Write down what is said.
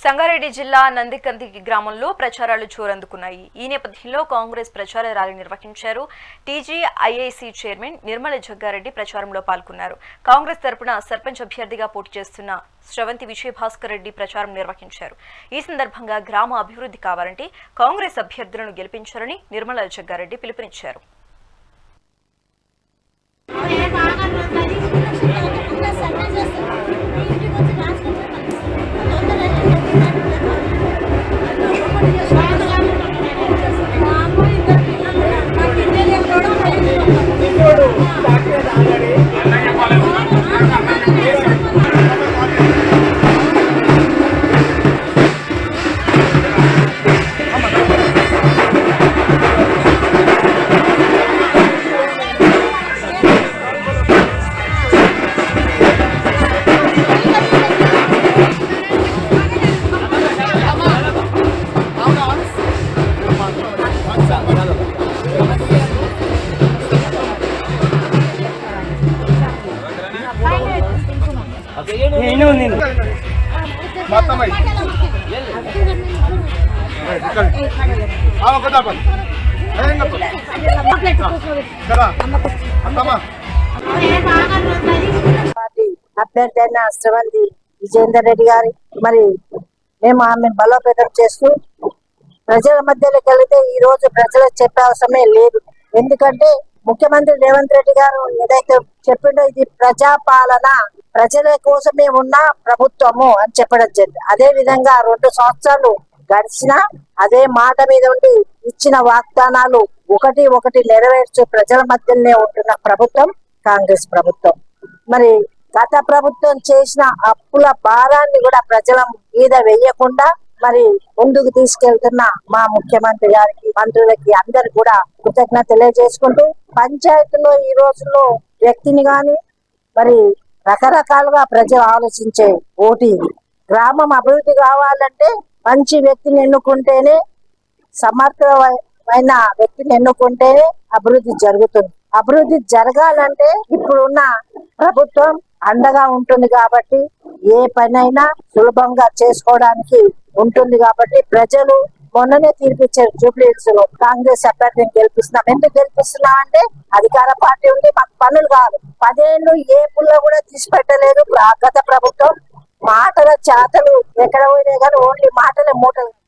సంగారెడ్డి జిల్లా నందికంది గ్రామంలో ప్రచారాలు జోరందుకున్నాయి. ఈ నేపథ్యంలో కాంగ్రెస్ ప్రచార ర్యాలీ నిర్వహించారు. టీజీఐఐసీ చైర్మన్ నిర్మల జగ్గారెడ్డి ప్రచారంలో పాల్గొన్నారు. కాంగ్రెస్ తరపున సర్పంచ్ అభ్యర్థిగా పోటీ చేస్తున్న శ్రవంతి విజయభాస్కర్ రెడ్డి ప్రచారం నిర్వహించారు. ఈ సందర్భంగా గ్రామ అభివృద్ధి కావాలంటే కాంగ్రెస్ అభ్యర్థులను గెలిపించారని నిర్మల జగ్గారెడ్డి పిలుపునిచ్చారు. అభ్యర్థి అయిన శ్రవంతి విజయేందర్ రెడ్డి గారి మేము ఆమెను బలోపేతం చేస్తూ ప్రజల మధ్యలోకి వెళితే ఈ రోజు ప్రజలకు చెప్పే అవసరమే లేదు. ఎందుకంటే ముఖ్యమంత్రి రేవంత్ రెడ్డి గారు ఏదైతే చెప్పిండో ఇది ప్రజాపాలన, ప్రజల కోసమే ఉన్న ప్రభుత్వము అని చెప్పడం జరిగింది. అదే విధంగా 2 సంవత్సరాలు గడిచినా అదే మాట మీద ఉండి ఇచ్చిన వాగ్దానాలు ఒకటి నెరవేర్చే ప్రజల మధ్యలోనే ఉంటున్న ప్రభుత్వం కాంగ్రెస్ ప్రభుత్వం. గత ప్రభుత్వం చేసిన అప్పుల భారాన్ని కూడా ప్రజల మీద వేయకుండా ముందుకు తీసుకెళ్తున్న మా ముఖ్యమంత్రి గారికి, మంత్రులకి అందరు కూడా కృతజ్ఞత తెలియజేసుకుంటూ, పంచాయతీలో ఈ రోజుల్లో వ్యక్తిని గాని రకరకాలుగా ప్రజలు ఆలోచించే ఓటు ఇది. గ్రామం అభివృద్ధి కావాలంటే మంచి వ్యక్తిని ఎన్నుకుంటేనే, సమర్థమైన వ్యక్తిని ఎన్నుకుంటేనే అభివృద్ధి జరుగుతుంది. అభివృద్ధి జరగాలంటే ఇప్పుడున్న ప్రభుత్వం అండగా ఉంటుంది కాబట్టి ఏ పనైనా సులభంగా చేసుకోవడానికి ఉంటుంది కాబట్టి ప్రజలు మొన్ననే తీర్పిచ్చారు. జూబ్లీహిల్స్ లో కాంగ్రెస్ అభ్యర్థిని గెలిపిస్తున్నాం. ఎందుకు గెలిపిస్తున్నాం అంటే అధికార పార్టీ ఉంది, మాకు పనులు కాదు. 10 ఏళ్ళు ఏ పుల్ల కూడా తీసి పెట్టలేదు గత ప్రభుత్వం. మాటల చేతలు ఎక్కడ పోయినాయి కానీ ఓన్లీ మాటలే మూటలు.